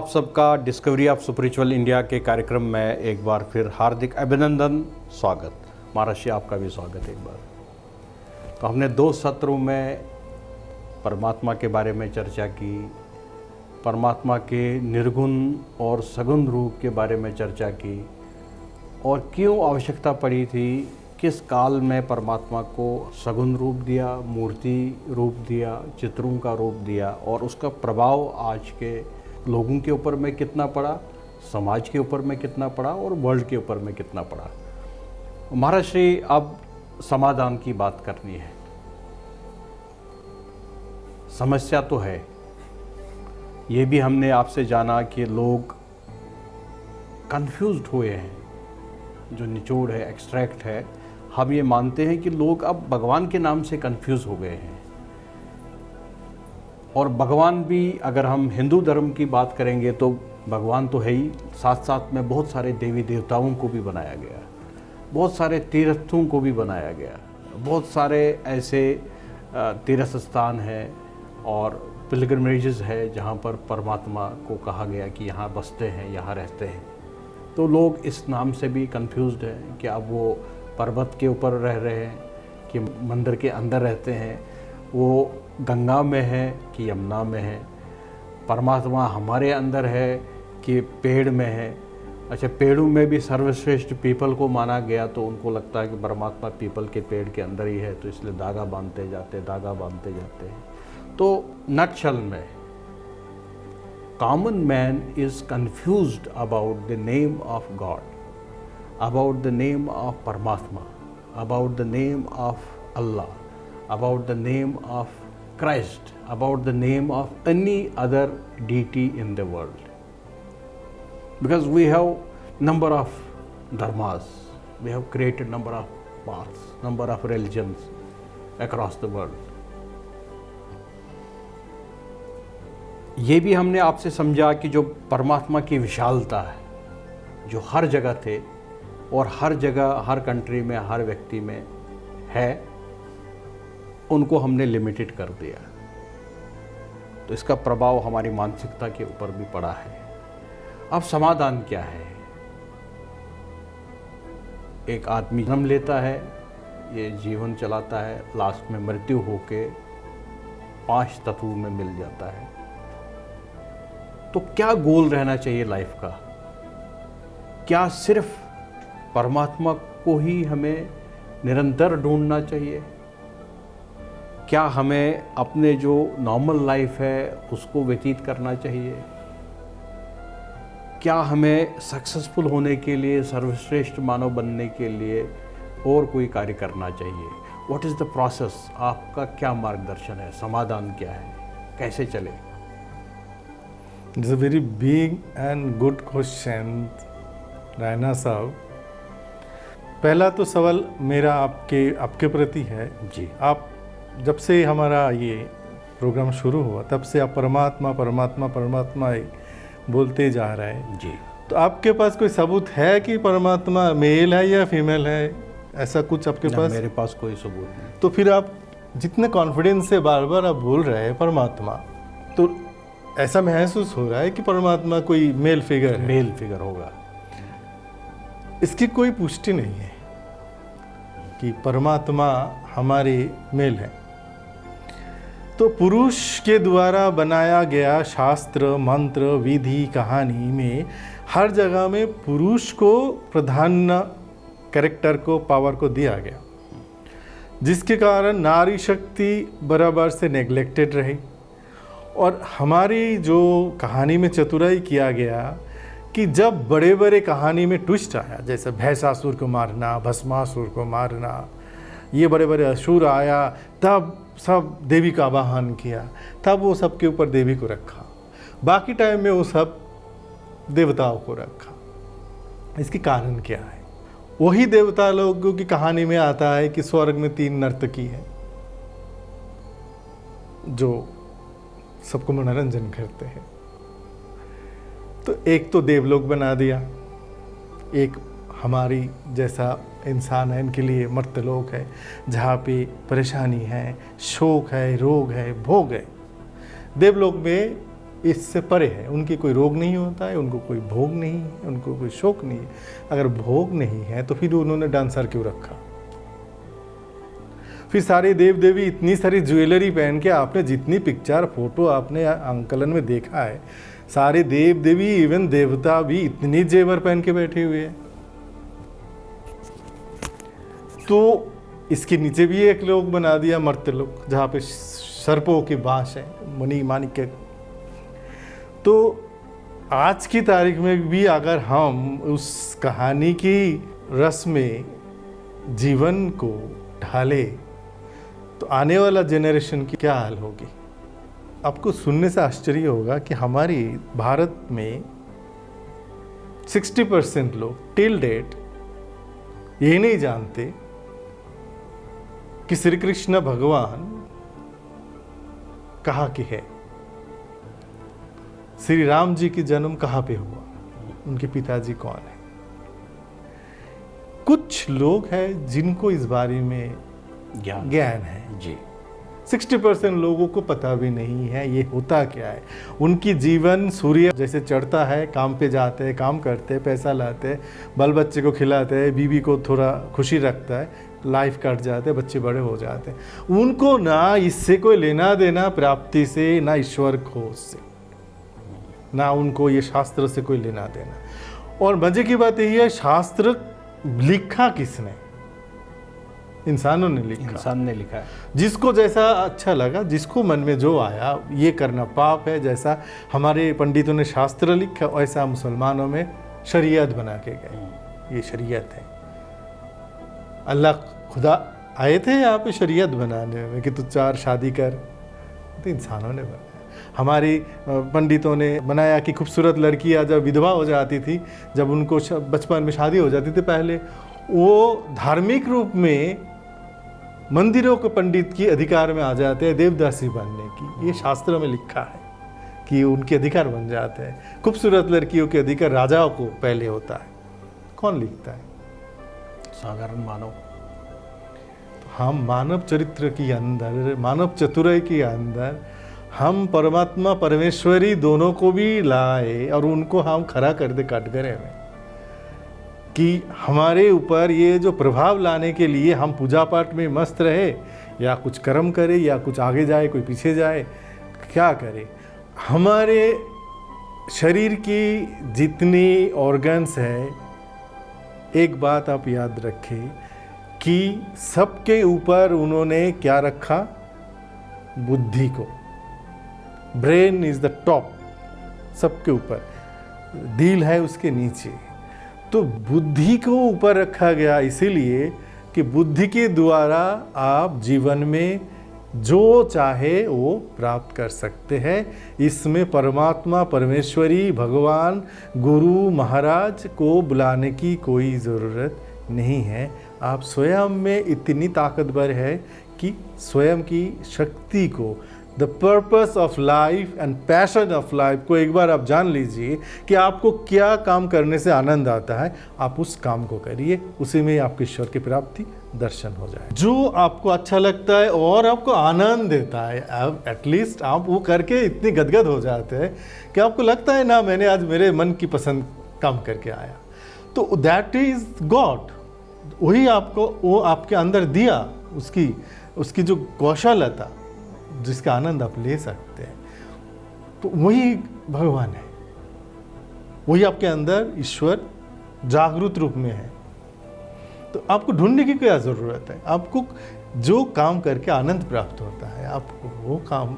आप सबका discovery of spiritual India के कार्यक्रम में एक बार फिर हार्दिक अभिनंदन, स्वागत। महाराज जी, आपका भी स्वागत है एक बार। तो हमने 2 सत्रों में परमात्मा के बारे में चर्चा की, परमात्मा के निर्गुण और सगुण रूप के बारे में चर्चा की और क्यों आवश्यकता पड़ी थी, किस काल में परमात्मा को सगुण रूप दिया, मूर्ति रूप दिया, चित्रों का रूप दिया और उसका प्रभाव आज के लोगों के ऊपर में कितना पड़ा, समाज के ऊपर में कितना पड़ा और वर्ल्ड के ऊपर में कितना पड़ा। महाराज श्री, अब समाधान की बात करनी है। समस्या तो है, ये भी हमने आपसे जाना कि लोग कंफ्यूज्ड हुए हैं। जो निचोड़ है, एक्सट्रैक्ट है, हम ये मानते हैं कि लोग अब भगवान के नाम से कंफ्यूज हो गए हैं। और भगवान भी, अगर हम हिंदू धर्म की बात करेंगे तो भगवान तो है ही, साथ साथ में बहुत सारे देवी देवताओं को भी बनाया गया, बहुत सारे तीर्थों को भी बनाया गया, बहुत सारे ऐसे तीर्थ स्थान हैं और पिलग्रिमेजेस है जहाँ पर परमात्मा को कहा गया कि यहाँ बसते हैं, यहाँ रहते हैं। तो लोग इस नाम से भी कंफ्यूज्ड हैं कि अब वो पर्वत के ऊपर रह रहे हैं कि मंदिर के अंदर रहते हैं, वो गंगा में है कि यमुना में है, परमात्मा हमारे अंदर है कि पेड़ में है। अच्छा, पेड़ों में भी सर्वश्रेष्ठ पीपल को माना गया, तो उनको लगता है कि परमात्मा पीपल के पेड़ के अंदर ही है, तो इसलिए धागा बांधते जाते हैं। तो नटशल में common man is confused about the name of God, about the name of Paramatma, about the name of Allah, about the name of Christ, about the name of any other deity in the world. Because we have number of dharmas, we have created number of paths, number of religions across the world. ये भी हमने आपसे समझा कि जो परमात्मा की विशालता है, जो हर जगह थे और हर जगह, हर कंट्री में, हर व्यक्ति में है, उनको हमने लिमिटेड कर दिया। तो इसका प्रभाव हमारी मानसिकता के ऊपर भी पड़ा है। अब समाधान क्या है? एक आदमी जन्म लेता है, ये जीवन चलाता है, लास्ट में मृत्यु होके 5 तत्वों में मिल जाता है। तो क्या गोल रहना चाहिए लाइफ का? क्या सिर्फ परमात्मा को ही हमें निरंतर ढूंढना चाहिए? क्या हमें अपने जो नॉर्मल लाइफ है उसको व्यतीत करना चाहिए? क्या हमें सक्सेसफुल होने के लिए, सर्वश्रेष्ठ मानव बनने के लिए और कोई कार्य करना चाहिए? What is the process? आपका क्या मार्गदर्शन है? समाधान क्या है? कैसे चले? It's a very big and good question Raina साहब। पहला तो सवाल मेरा आपके प्रति है जी। आप जब से हमारा ये प्रोग्राम शुरू हुआ तब से आप परमात्मा परमात्मा परमात्मा ही बोलते जा रहे हैं जी। तो आपके पास कोई सबूत है कि परमात्मा मेल है या फीमेल है? ऐसा कुछ आपके पास? मेरे पास कोई सबूत नहीं। तो फिर आप जितने कॉन्फिडेंस से बार बार आप बोल रहे हैं परमात्मा, तो ऐसा महसूस हो रहा है कि परमात्मा कोई मेल फिगर है। मेल फिगर होगा। इसकी कोई पुष्टि नहीं है कि परमात्मा हमारे मेल है। तो पुरुष के द्वारा बनाया गया शास्त्र, मंत्र, विधि, कहानी में हर जगह में पुरुष को प्राधान्य, कैरेक्टर को, पावर को दिया गया, जिसके कारण नारी शक्ति बराबर से नेग्लेक्टेड रही। और हमारी जो कहानी में चतुराई किया गया कि जब बड़े बड़े कहानी में ट्विस्ट आया, जैसे भैंसासुर को मारना, भस्मासुर को मारना, ये बड़े बड़े असुर आया, तब सब देवी का आवाहन किया, तब वो सबके ऊपर देवी को रखा, बाकी टाइम में वो सब देवताओं को रखा। इसके कारण क्या है? वही देवता लोगों की कहानी में आता है कि स्वर्ग में 3 नर्तकी है जो सबको मनोरंजन करते हैं। तो एक तो देवलोक बना दिया, एक हमारी जैसा इंसान है इनके लिए मर्त्यलोक है, जहाँ पे परेशानी है, शोक है, रोग है, भोग है। देवलोक में इससे परे है। उनकी कोई रोग नहीं होता है, उनको कोई भोग नहीं है, उनको कोई शोक नहीं है। अगर भोग नहीं है तो फिर उन्होंने डांसर क्यों रखा? फिर सारे देव देवी इतनी सारी ज्वेलरी पहन के, आपने जितनी पिक्चर फोटो आपने आंकलन में देखा है, सारे देव देवी इवन देवता भी इतनी जेवर पहन के बैठे हुए हैं। तो इसके नीचे भी एक लोक बना दिया, मर्त्यलोक, जहाँ पे सर्पों की बाँस है, मणि माणिक्य। तो आज की तारीख में भी अगर हम उस कहानी की रस में जीवन को ढाले तो आने वाला जनरेशन की क्या हाल होगी? आपको सुनने से आश्चर्य होगा कि हमारी भारत में 60% लोग टिल डेट ये नहीं जानते कि श्री कृष्ण भगवान कहाँ के है, श्री राम जी की जन्म कहाँ पे हुआ, उनके पिताजी कौन है। कुछ लोग हैं जिनको इस बारे में ज्ञान है जी। 60% लोगों को पता भी नहीं है ये होता क्या है। उनकी जीवन सूर्य जैसे चढ़ता है, काम पे जाते हैं, काम करते हैं, पैसा लाते हैं, बाल बच्चे को खिलाते हैं, बीवी को थोड़ा खुशी रखता है, लाइफ कट जाते हैं, बच्चे बड़े हो जाते हैं। उनको ना इससे कोई लेना देना प्राप्ति से, ना ईश्वर खोज से, ना उनको ये शास्त्र से कोई लेना देना। और मजे की बात यही है, शास्त्र लिखा किसने? इंसानों ने लिखा। इंसान ने लिखा है। जिसको जैसा अच्छा लगा, जिसको मन में जो आया, ये करना पाप है, जैसा हमारे पंडितों ने शास्त्र लिखा वैसा मुसलमानों में शरीयत बना के गए। ये शरीयत है। अल्लाह खुदा आए थे यहाँ पे शरीयत बनाने में कि तू 4 शादी कर, तो इंसानों ने बनाया। हमारी पंडितों ने बनाया कि खूबसूरत लड़कियाँ जब विधवा हो जाती थी, जब उनको बचपन में शादी हो जाती थी, पहले वो धार्मिक रूप में मंदिरों के पंडित की अधिकार में आ जाते हैं देवदासी बनने की। ये शास्त्रों में लिखा है कि उनके अधिकार बन जाते हैं। खूबसूरत लड़कियों के अधिकार राजाओं को पहले होता है। कौन लिखता है? साधारण मानव। तो हम मानव चरित्र के अंदर, मानव चतुराई के अंदर हम परमात्मा परमेश्वरी दोनों को भी लाए और उनको हम खड़ा कर दे कटघरे में, कि हमारे ऊपर ये जो प्रभाव लाने के लिए हम पूजा पाठ में मस्त रहे, या कुछ कर्म करे, या कुछ आगे जाए, कोई पीछे जाए, क्या करे। हमारे शरीर की जितनी ऑर्गन्स है, एक बात आप याद रखें कि सबके ऊपर उन्होंने क्या रखा? बुद्धि को। ब्रेन इज द टॉप, सबके ऊपर, दिल है उसके नीचे। तो बुद्धि को ऊपर रखा गया इसीलिए कि बुद्धि के द्वारा आप जीवन में जो चाहे वो प्राप्त कर सकते हैं। इसमें परमात्मा परमेश्वरी भगवान गुरु महाराज को बुलाने की कोई ज़रूरत नहीं है। आप स्वयं में इतनी ताकतवर है कि स्वयं की शक्ति को, the purpose of life and passion of life को एक बार आप जान लीजिए कि आपको क्या काम करने से आनंद आता है। आप उस काम को करिए, उसी में आपको ईश्वर की प्राप्ति दर्शन हो जाए। जो आपको अच्छा लगता है और आपको आनंद देता है, अब एटलीस्ट आप वो करके इतनी गदगद हो जाते हैं कि आपको लगता है ना, मैंने आज मेरे मन की पसंद काम करके आया। तो दैट इज गॉड। वही आपको, वो आपके अंदर दिया, उसकी जो कौशलता, जिसका आनंद आप ले सकते हैं, तो वही भगवान है। वही आपके अंदर ईश्वर जागृत रूप में है। तो आपको ढूंढने की क्या ज़रूरत है? आपको जो काम करके आनंद प्राप्त होता है, आपको वो काम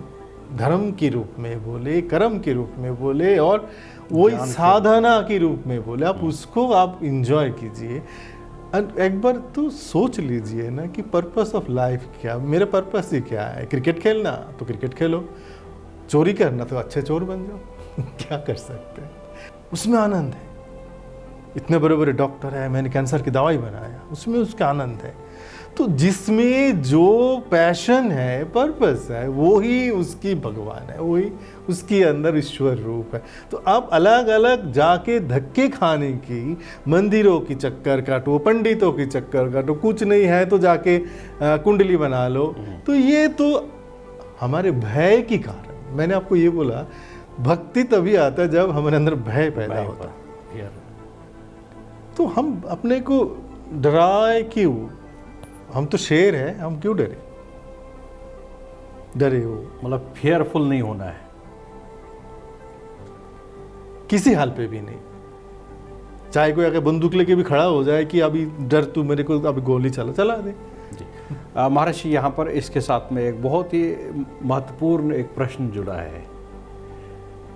धर्म के रूप में बोले, कर्म के रूप में बोले, और वही साधना के रूप में बोले, आप उसको आप इंजॉय कीजिए। एक बार तो सोच लीजिए ना कि पर्पस ऑफ लाइफ क्या, मेरा पर्पस ही क्या है? क्रिकेट खेलना तो क्रिकेट खेलो, चोरी करना तो अच्छे चोर बन जाओ। क्या कर सकते हैं, उसमें आनंद है। इतने बड़े बड़े डॉक्टर है, मैंने कैंसर की दवाई बनाया, उसमें उसका आनंद है। तो जिसमें जो पैशन है, पर्पस है, वो ही उसकी भगवान है, वही उसके अंदर ईश्वर रूप है। तो आप अलग अलग जाके धक्के खाने की, मंदिरों की चक्कर काटो, पंडितों की चक्कर काटो, कुछ नहीं है तो जाके कुंडली बना लो, तो ये तो हमारे भय के कारण। मैंने आपको ये बोला भक्ति तभी आता है जब हमारे अंदर भय पैदा होता है। Fear। तो हम अपने को डराए क्यों? हम तो शेर है, हम क्यों डरे हो? मतलब फेयरफुल नहीं होना है किसी हाल पे भी नहीं। चाहे कोई अगर बंदूक लेके भी खड़ा हो जाए कि अभी डर, तू मेरे को अभी गोली चला दे। जी। महर्षि, यहाँ पर इसके साथ में एक बहुत ही महत्वपूर्ण एक प्रश्न जुड़ा है।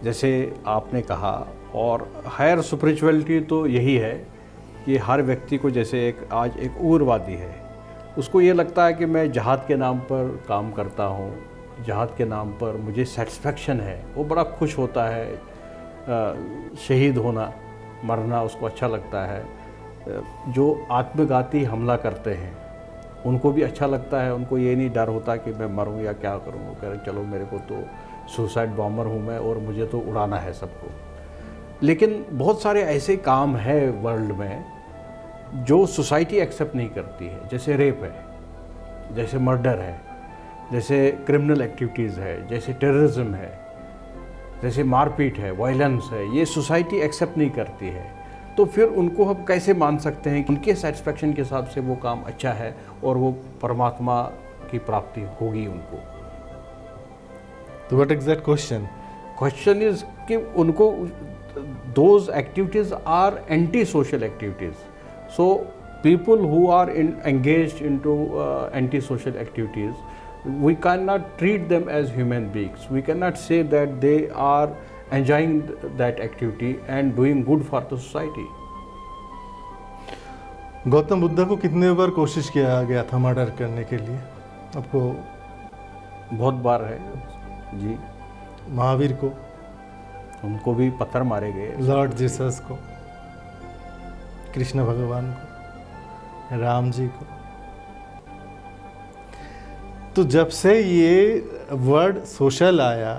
जैसे आपने कहा, और हायर स्पिरिचुअलिटी तो यही है कि हर व्यक्ति को, जैसे आज एक उग्रवादी है, उसको ये लगता है कि मैं जहाद के नाम पर काम करता हूँ, जहाद के नाम पर मुझे सेटिस्फेक्शन है, वो बड़ा खुश होता है। शहीद होना, मरना उसको अच्छा लगता है। जो आत्मघाती हमला करते हैं उनको भी अच्छा लगता है, उनको ये नहीं डर होता कि मैं मरूं या क्या करूं। वो कह रहे चलो मेरे को तो सुसाइड बॉम्बर हूं मैं और मुझे तो उड़ाना है सबको। लेकिन बहुत सारे ऐसे काम हैं वर्ल्ड में जो सोसाइटी एक्सेप्ट नहीं करती है, जैसे रेप है, जैसे मर्डर है, जैसे क्रिमिनल एक्टिविटीज़ है, जैसे टेररिज्म है, जैसे मारपीट है, वायलेंस है। ये सोसाइटी एक्सेप्ट नहीं करती है। तो फिर उनको हम कैसे मान सकते हैं कि उनके सेटिस्फैक्शन के हिसाब से वो काम अच्छा है और वो परमात्मा की प्राप्ति होगी उनको? तो what is that question? Question is कि उनको those activities are anti social activities. So people who are engaged into anti-social activities, we cannot treat them as human beings. We cannot say that they are enjoying that activity and doing good for the society. Gautam Buddha को कितने बार कोशिश किया गया था murder करने के लिए? आपको बहुत बार है जी। महावीर को, उनको भी पत्थर मारे गए। लॉर्ड जीसस को, कृष्ण भगवान को, राम जी को। तो जब से ये वर्ड सोशल आया,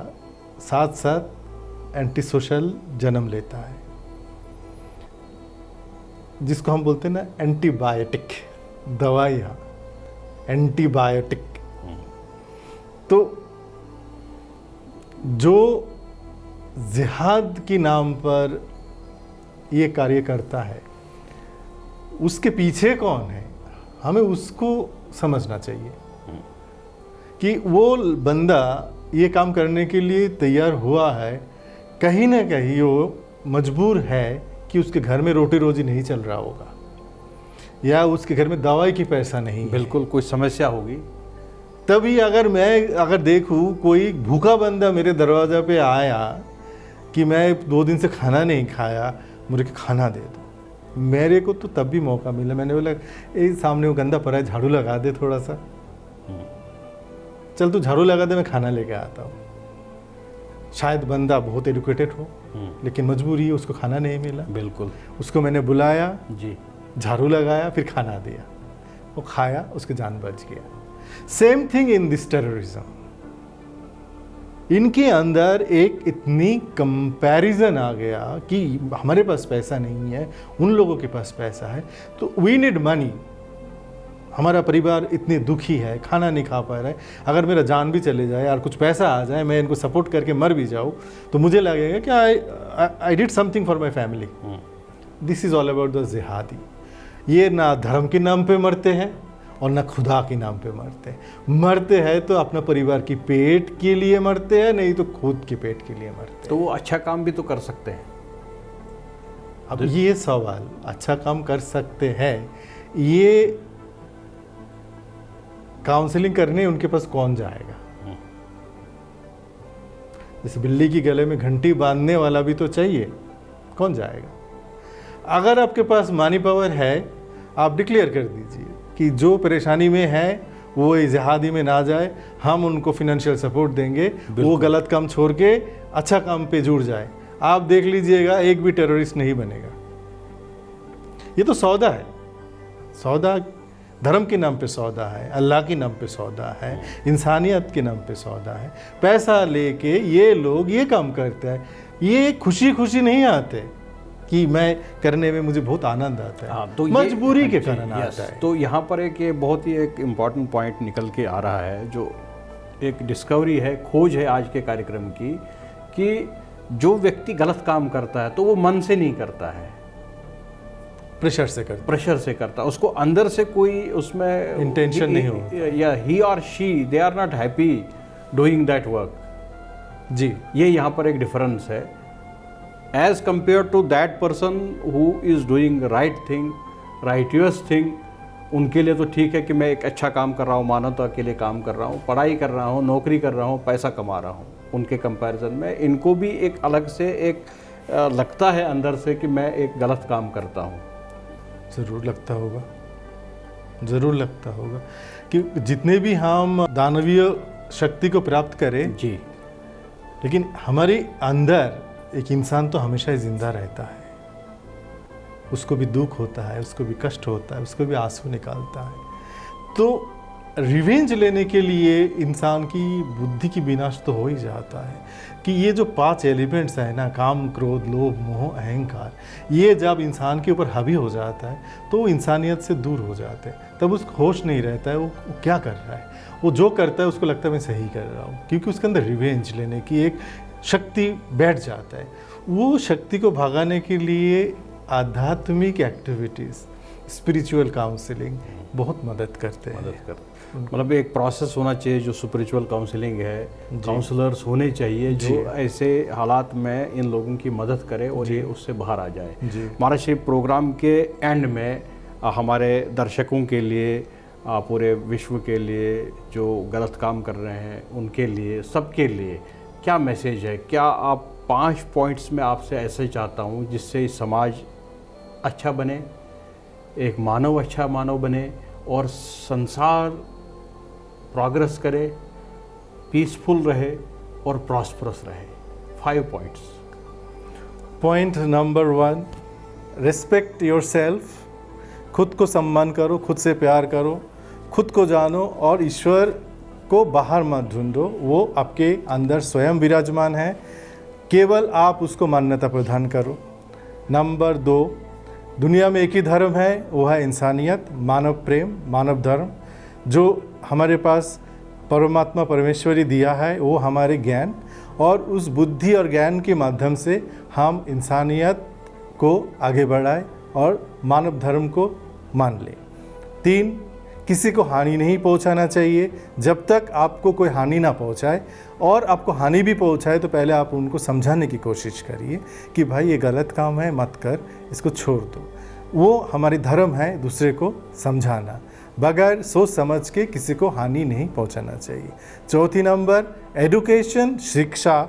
साथ साथ एंटी सोशल जन्म लेता है, जिसको हम बोलते हैं ना एंटीबायोटिक दवाइयाँ, एंटीबायोटिक। तो जो जिहाद के नाम पर ये कार्य करता है, उसके पीछे कौन है, हमें उसको समझना चाहिए कि वो बंदा ये काम करने के लिए तैयार हुआ है, कहीं ना कहीं वो मजबूर है कि उसके घर में रोटी रोजी नहीं चल रहा होगा, या उसके घर में दवाई की पैसा नहीं है। बिल्कुल कोई समस्या होगी। तभी अगर देखूँ कोई भूखा बंदा मेरे दरवाज़ा पे आया कि मैं 2 दिन से खाना नहीं खाया, मुझे खाना दे दो, मेरे को तो तब भी मौका मिला। मैंने बोला सामने वो गंदा पड़ा है, झाड़ू लगा दे थोड़ा सा, चल तू झाड़ू लगा दे, मैं खाना लेके आता हूँ। शायद बंदा बहुत एजुकेटेड हो, लेकिन मजबूरी है, उसको खाना नहीं मिला। बिल्कुल। उसको मैंने बुलाया जी, झाड़ू लगाया, फिर खाना दिया, वो खाया, उसकी जान बच गया। Same thing in this terrorism. इनके अंदर एक इतनी कंपैरिजन आ गया कि हमारे पास पैसा नहीं है, उन लोगों के पास पैसा है, तो वी नीड मनी। हमारा परिवार इतने दुखी है, खाना नहीं खा पा रहा है, अगर मेरा जान भी चले जाए और कुछ पैसा आ जाए, मैं इनको सपोर्ट करके मर भी जाऊँ, तो मुझे लगेगा कि I did something for my family. This is all about the जिहादी। ये ना धर्म के नाम पे मरते हैं और ना खुदा के नाम पे मरते हैं। मरते हैं तो अपना परिवार की पेट के लिए मरते हैं, नहीं तो खुद के पेट के लिए मरते हैं। तो वो अच्छा काम भी तो कर सकते हैं। अब ये सवाल, अच्छा काम कर सकते हैं, ये काउंसलिंग करने उनके पास कौन जाएगा? जैसे बिल्ली की गले में घंटी बांधने वाला भी तो चाहिए, कौन जाएगा? अगर आपके पास मनी पावर है, आप डिक्लेयर कर दीजिए कि जो परेशानी में है वो जिहादी में ना जाए, हम उनको फिनेंशियल सपोर्ट देंगे, वो गलत काम छोड़ के अच्छा काम पे जुड़ जाए। आप देख लीजिएगा, एक भी टेररिस्ट नहीं बनेगा। ये तो सौदा है, सौदा धर्म के नाम पे सौदा है, अल्लाह के नाम पे सौदा है, इंसानियत के नाम पे सौदा है। पैसा लेके ये लोग ये काम करते हैं, ये खुशी खुशी नहीं आते कि मैं करने में मुझे बहुत आनंद आता है। तो मजबूरी के कारण आता है। तो यहाँ पर ये बहुत ही एक इम्पॉर्टेंट पॉइंट निकल के आ रहा है, जो एक डिस्कवरी है, खोज है आज के कार्यक्रम की, कि जो व्यक्ति गलत काम करता है तो वो मन से नहीं करता है, प्रेशर से करता है, उसको अंदर से कोई उसमें इंटेंशन नहीं हो, या he or she they are not happy doing that work. जी, ये यहाँ पर एक डिफरेंस है as compare to that person who is doing right thing, righteous thing. उनके लिए तो ठीक है कि मैं एक अच्छा काम कर रहा हूँ, मानवता के लिए काम कर रहा हूँ, पढ़ाई कर रहा हूँ, नौकरी कर रहा हूँ, पैसा कमा रहा हूँ। उनके कंपैरिजन में इनको भी एक अलग से एक लगता है अंदर से कि मैं एक गलत काम करता हूँ। ज़रूर लगता होगा कि जितने भी हम दानवीय शक्ति को प्राप्त करें जी, लेकिन हमारे अंदर एक इंसान तो हमेशा ही जिंदा रहता है, उसको भी दुख होता है, उसको भी कष्ट होता है, उसको भी आंसू निकालता है। तो रिवेंज लेने के लिए इंसान की बुद्धि की विनाश तो हो ही जाता है कि ये जो 5 एलिमेंट्स हैं ना, काम, क्रोध, लोभ, मोह, अहंकार, ये जब इंसान के ऊपर हावी हो जाता है तो वो इंसानियत से दूर हो जाते हैं। तब उसको होश नहीं रहता है वो क्या कर रहा है, वो जो करता है उसको लगता है मैं सही कर रहा हूँ, क्योंकि उसके अंदर रिवेंज लेने की एक शक्ति बैठ जाता है। वो शक्ति को भगाने के लिए आध्यात्मिक एक्टिविटीज़, स्पिरिचुअल काउंसलिंग बहुत मदद करते हैं। मतलब एक प्रोसेस होना चाहिए जो स्पिरिचुअल काउंसलिंग है, काउंसलर्स होने चाहिए जो ऐसे हालात में इन लोगों की मदद करे और ये उससे बाहर आ जाए। महाराज श्री, प्रोग्राम के एंड में हमारे दर्शकों के लिए, पूरे विश्व के लिए जो गलत काम कर रहे हैं उनके लिए, सबके लिए क्या मैसेज है? क्या आप 5 पॉइंट्स में आपसे ऐसे चाहता हूँ जिससे समाज अच्छा बने, एक मानव अच्छा मानव बने और संसार प्रोग्रेस करे, पीसफुल रहे और प्रॉस्परस रहे। 5 points. Point number 1, respect yourself. खुद को सम्मान करो, खुद से प्यार करो, खुद को जानो और ईश्वर को बाहर मत ढूंढो, वो आपके अंदर स्वयं विराजमान है, केवल आप उसको मान्यता प्रदान करो। नंबर 2, दुनिया में एक ही धर्म है, वो है इंसानियत, मानव प्रेम, मानव धर्म। जो हमारे पास परमात्मा परमेश्वरी दिया है वो हमारे ज्ञान, और उस बुद्धि और ज्ञान के माध्यम से हम इंसानियत को आगे बढ़ाएं और मानव धर्म को मान लें। 3, किसी को हानि नहीं पहुंचाना चाहिए जब तक आपको कोई हानि ना पहुंचाए, और आपको हानि भी पहुंचाए तो पहले आप उनको समझाने की कोशिश करिए कि भाई ये गलत काम है, मत कर, इसको छोड़ दो। वो हमारी धर्म है दूसरे को समझाना, बगैर सोच समझ के किसी को हानि नहीं पहुंचाना चाहिए। 4 नंबर, एडुकेशन, शिक्षा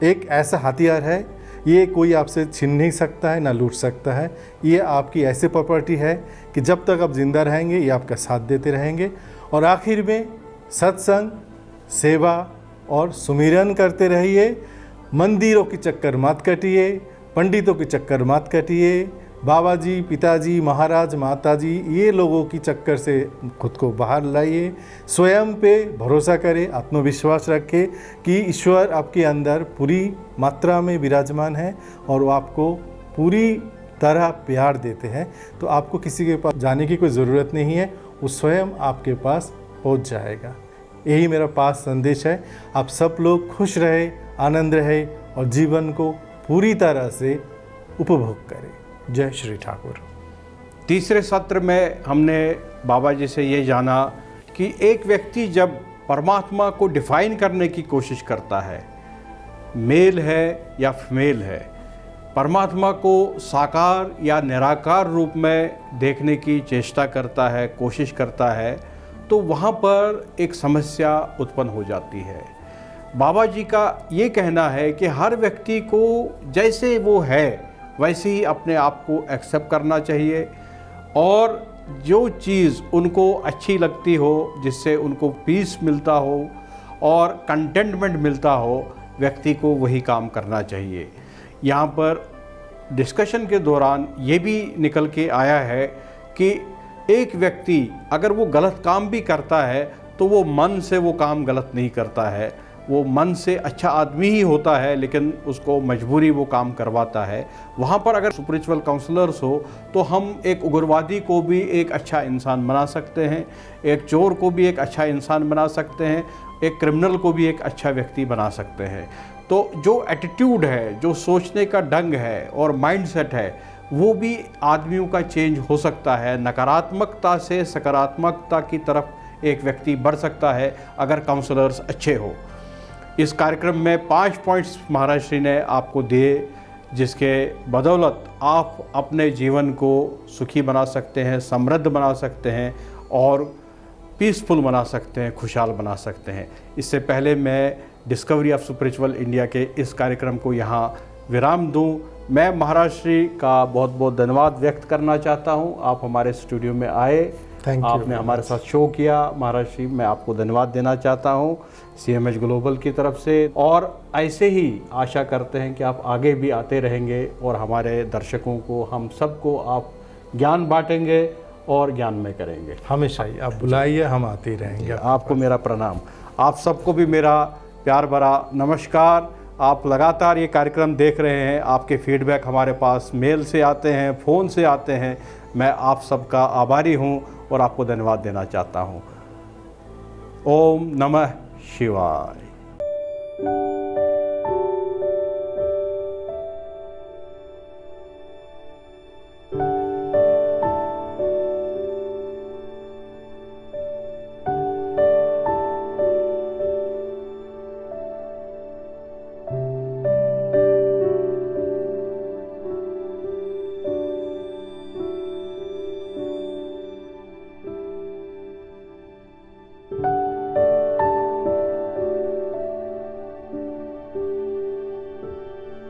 एक ऐसा हथियार है, ये कोई आपसे छीन नहीं सकता है, ना लूट सकता है। ये आपकी ऐसी प्रॉपर्टी है कि जब तक आप जिंदा रहेंगे ये आपका साथ देते रहेंगे। और आखिर में सत्संग, सेवा और सुमिरन करते रहिए। मंदिरों की चक्कर मत कटिए, पंडितों की चक्कर मत कटिए, बाबा जी, पिताजी, महाराज, माताजी, ये लोगों की चक्कर से खुद को बाहर लाइए। स्वयं पे भरोसा करें, आत्मविश्वास रखें कि ईश्वर आपके अंदर पूरी मात्रा में विराजमान है और वो आपको पूरी तरह प्यार देते हैं। तो आपको किसी के पास जाने की कोई ज़रूरत नहीं है, वो स्वयं आपके पास पहुंच जाएगा। यही मेरा पास संदेश है। आप सब लोग खुश रहे, आनंद रहे और जीवन को पूरी तरह से उपभोग करें। जय श्री ठाकुर। तीसरे सत्र में हमने बाबा जी से ये जाना कि एक व्यक्ति जब परमात्मा को डिफाइन करने की कोशिश करता है, मेल है या फीमेल है, परमात्मा को साकार या निराकार रूप में देखने की चेष्टा करता है, कोशिश करता है, तो वहाँ पर एक समस्या उत्पन्न हो जाती है। बाबा जी का ये कहना है कि हर व्यक्ति को जैसे वो है वैसे ही अपने आप को एक्सेप्ट करना चाहिए और जो चीज़ उनको अच्छी लगती हो, जिससे उनको पीस मिलता हो और कंटेंटमेंट मिलता हो, व्यक्ति को वही काम करना चाहिए। यहाँ पर डिस्कशन के दौरान ये भी निकल के आया है कि एक व्यक्ति अगर वो गलत काम भी करता है तो वो मन से वो काम गलत नहीं करता है, वो मन से अच्छा आदमी ही होता है, लेकिन उसको मजबूरी वो काम करवाता है। वहाँ पर अगर स्पिरिचुअल काउंसलर्स हो तो हम एक उग्रवादी को भी एक अच्छा इंसान बना सकते हैं, एक चोर को भी एक अच्छा इंसान बना सकते हैं, एक क्रिमिनल को भी एक अच्छा व्यक्ति बना सकते हैं। तो जो एटीट्यूड है, जो सोचने का ढंग है और माइंडसेट है, वो भी आदमियों का चेंज हो सकता है। नकारात्मकता से सकारात्मकता की तरफ एक व्यक्ति बढ़ सकता है अगर काउंसलर्स अच्छे हो। इस कार्यक्रम में 5 पॉइंट्स महाराज श्री ने आपको दिए, जिसके बदौलत आप अपने जीवन को सुखी बना सकते हैं, समृद्ध बना सकते हैं और पीसफुल बना सकते हैं, खुशहाल बना सकते हैं। इससे पहले मैं डिस्कवरी ऑफ स्पिरिचुअल इंडिया के इस कार्यक्रम को यहाँ विराम दूं, मैं महाराज श्री का बहुत बहुत धन्यवाद व्यक्त करना चाहता हूं। आप हमारे स्टूडियो में आए, आपने हमारे साथ शो किया। महाराज श्री, मैं आपको धन्यवाद देना चाहता हूं CMH ग्लोबल की तरफ से, और ऐसे ही आशा करते हैं कि आप आगे भी आते रहेंगे और हमारे दर्शकों को, हम सबको आप ज्ञान बांटेंगे और ज्ञानमय करेंगे। हमेशा ही आप बुलाइए, हम आते ही रहेंगे। आपको मेरा प्रणाम, आप सबको भी मेरा प्यार भरा नमस्कार। आप लगातार ये कार्यक्रम देख रहे हैं, आपके फीडबैक हमारे पास मेल से आते हैं, फ़ोन से आते हैं। मैं आप सबका आभारी हूँ और आपको धन्यवाद देना चाहता हूँ। ओम नमः शिवाय।